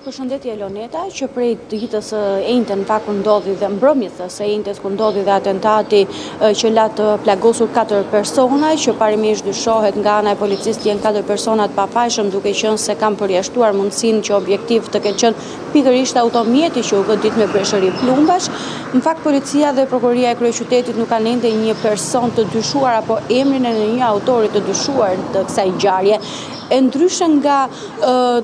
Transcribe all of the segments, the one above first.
Përshëndetje Eloneta, që prej ditës së njëjtën në fakt ndodhi dhe mbrëmjes së njëjtës kur ndodhi dhe atentati që la të plagosur 4 persona, që parimisht dyshohet nga ana e policisë janë 4 persona të papajshëm, duke qenë se kanë përjashtuar mundësinë që objektiv të ketë qenë pikërisht automjeti që u godit me breshëri plumbash. Në fakt policia dhe prokuroria e kryeqytetit nuk kanë ende një person të dyshuar apo emrin e një autori të dyshuar të kësaj ngjarje. E ndryshe nga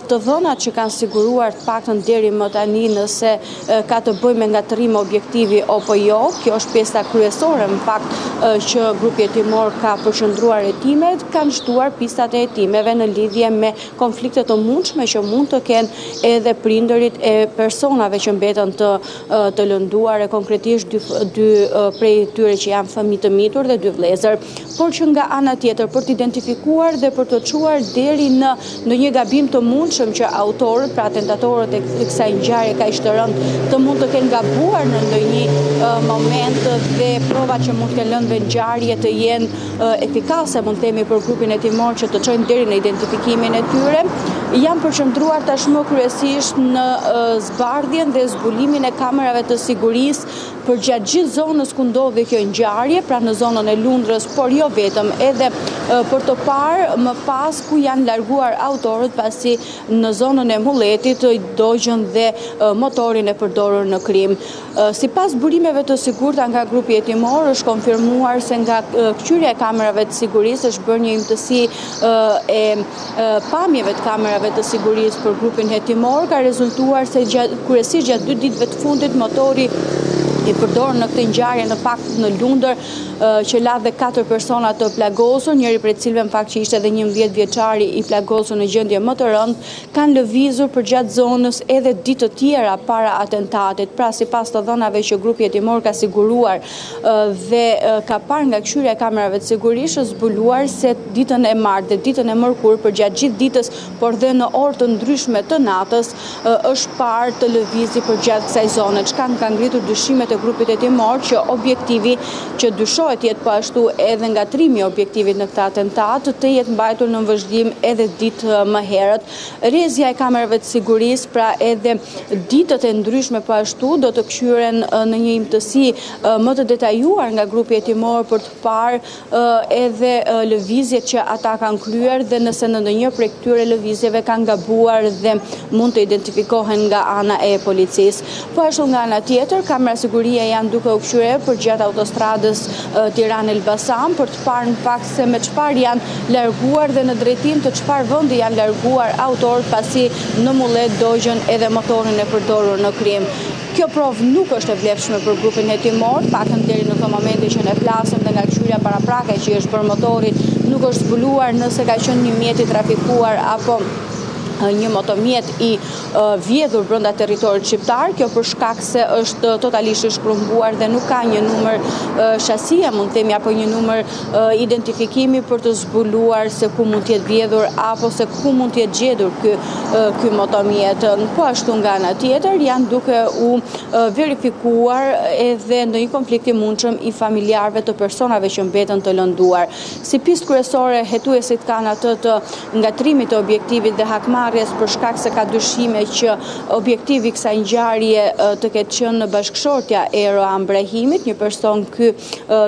të dhënat që kanë siguruar të paktën deri më tani nëse ka të bëjë me ngatrim objektivi apo jo, kjo është pjesa kryesore në fakt që grupi hetimor ka përqendruar hetimet, kanë shtuar pistat e hetimeve në lidhje me konflikte të mundshme që mund të kenë edhe prindërit e personave që mbeten të lënduar, e konkretisht dy prej tyre që janë fëmijë të mitur dhe 2 vëllezër, por që nga ana tjetër për të identifikuar dhe për të çuar deri në një gabim të mundshëm që autorët, pra atentatorët e kësaj ngjarje kaq të rëndë, të mund të kenë gabuar në ndonjë moment dhe provat që mund të kenë lënë ngjarje të jenë efikase, mund të themi, për grupin hetimor që të çojnë deri në identifikimin e tyre, janë përqendruar tashmë kryesisht në zbardhjen dhe zbulimin e kamerave të sigurisë përgjatë gjithë zonës ku ndodhi kjo ngjarje, pra në zonën e Lundrës, por jo vetëm, edhe për të parë më pas ku janë larguar autorët, pasi në zonën e Mulletit dogjën dhe motorin e përdorur në krim. Sipas burimeve të sigurta nga grupi hetimor, është konfirmuar se nga kthyrja e kamerave të sigurisë është bërë një imtësi e pamjeve të kamerave të sigurisë për grupin hetimor, ka rezultuar se kryesisht gjatë 2 ditëve të fundit motori i përdorur në këtë ngjarje në fakt në Lundër që la dhe 4 persona të plagosur, njëri prej cilëve në fakt që ishte edhe 11 vjeçari i plagosur në gjendje më të rëndë, kanë lëvizur përgjatë zonës edhe ditë të tjera para atentatit. Pra sipas të dhënave që grupi hetimor ka siguruar dhe ka parë nga kthyrja e kamerave të sigurisë, është zbuluar se ditën e martë dhe ditën e mërkurë përgjatë gjithë ditës, por dhe në orë të ndryshme të natës, është parë të lëvizi përgjatë kësaj zone, çka ka ngritur dyshimet e grupit hetimor që objektivi që dyshohet jetë po ashtu edhe ngatrimi i objektivit në këtë atentat të jetë mbajtur në vazhdim edhe ditë më herët. Rrezja e kamerave të sigurisë, pra edhe ditët e ndryshme po ashtu do të kthyen në një imtësi më të detajuar nga grupi hetimor për të parë edhe lëvizjet që ata kanë kryer dhe nëse në ndonjë prej këtyre lëvizjeve kanë gabuar dhe mund të identifikohen nga ana e policisë. Po ashtu nga ana tjetër, kamera sigurie janë duke u kthyer përgjatë autostradës Tiranë-Elbasan për të parë në fakt se me çfarë janë larguar dhe në drejtim të çfarë vendi janë larguar autorët, pasi në Mullet dogjën edhe motorin e përdorur në krim. Kjo provë nuk është e vlefshme për grupin hetimor, paktën deri në këtë moment që ne flasim dhe nga kthyrja paraprake që është bërë motorit, nuk është zbuluar nëse ka qenë një mjet i trafikuar apo një motomjet i vjedhur brenda territorit shqiptar, kjo për shkak se është totalisht i shkrumbuar dhe nuk ka një numër shasie, mund të themi, apo një numër identifikimi për të zbuluar se ku mund të jetë vjedhur apo se ku mund të jetë gjetur ky motomjet. Po ashtu nga ana tjetër janë duke u verifikuar edhe ndonjë konflikt i mundshëm i familjarëve të personave që mbeten të lënduar. Si pjesë kryesore, hetuesit kanë atë të ngatrimit të objektivit dhe hakmarrjes për shkak se ka dyshime që objektivi kësaj ngjarje të ketë qenë në bashkëshortja e Eroan Brahimit, një person ky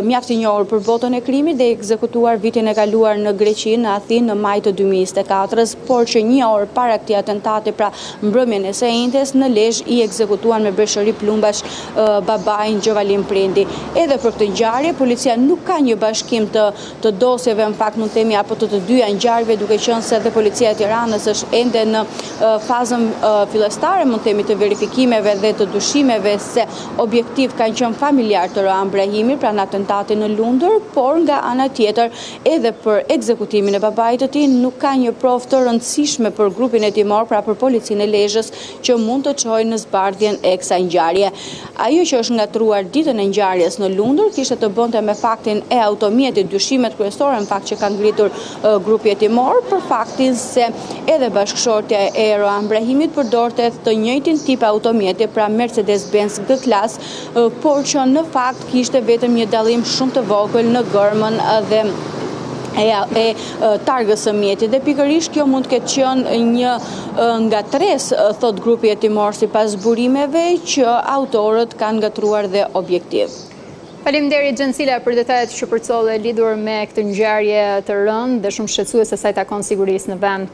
mjaft i njohur për botën e krimit dhe ekzekutuar vitin e kaluar në Greqi, në Athinë në maj të 2024, por që një orë para këtij atentati, pra mbrëmjen e së njëjtës, në Lezhë i ekzekutuan me breshëri plumbash babain Gjovalin Prindi. Edhe për këtë ngjarje policia nuk ka një bashkim të dosjeve, në fakt mund të themi, apo të dyja ngjarjeve, duke qenë se edhe policia e Tiranës është ende në fazën fillestare, mund të themi, të verifikimeve dhe të dyshimeve se objektiv kanë qenë familjar të Eroan Brahimit, pra në atentatin në Lundër, por nga ana tjetër edhe për ekzekutimin e babait të tij nuk ka një provë të rëndësishme për grupin hetimor, pra për policinë e Lezhës, që mund të çojë në zbardhjen e kësaj ngjarje. Ajo që është ngatruar ditën e ngjarjes në Lundër kishte të bënte me faktin e automjetit, dyshimet kryesore në fakt që ka ngritur grupi hetimor për faktin se edhe bashkëshortja e Eroan Brahimit përdorte të njëjtin tip automjeti, pra Mercedes-Benz G-Class, por që në fakt kishte vetëm një dallim shumë të vogël në gërmën dhe e targës së mjetit. Dhe pikërisht kjo mund të ketë qenë një ngatres, thot grupi hetimor, sipas burimeve që autorët kanë ngatruar dhe objektiv. Faleminderit Xhencila për detajet që përcolle lidhur me këtë ngjarje të rëndë dhe shumë shqetësuese sa i takon sigurisë në vend.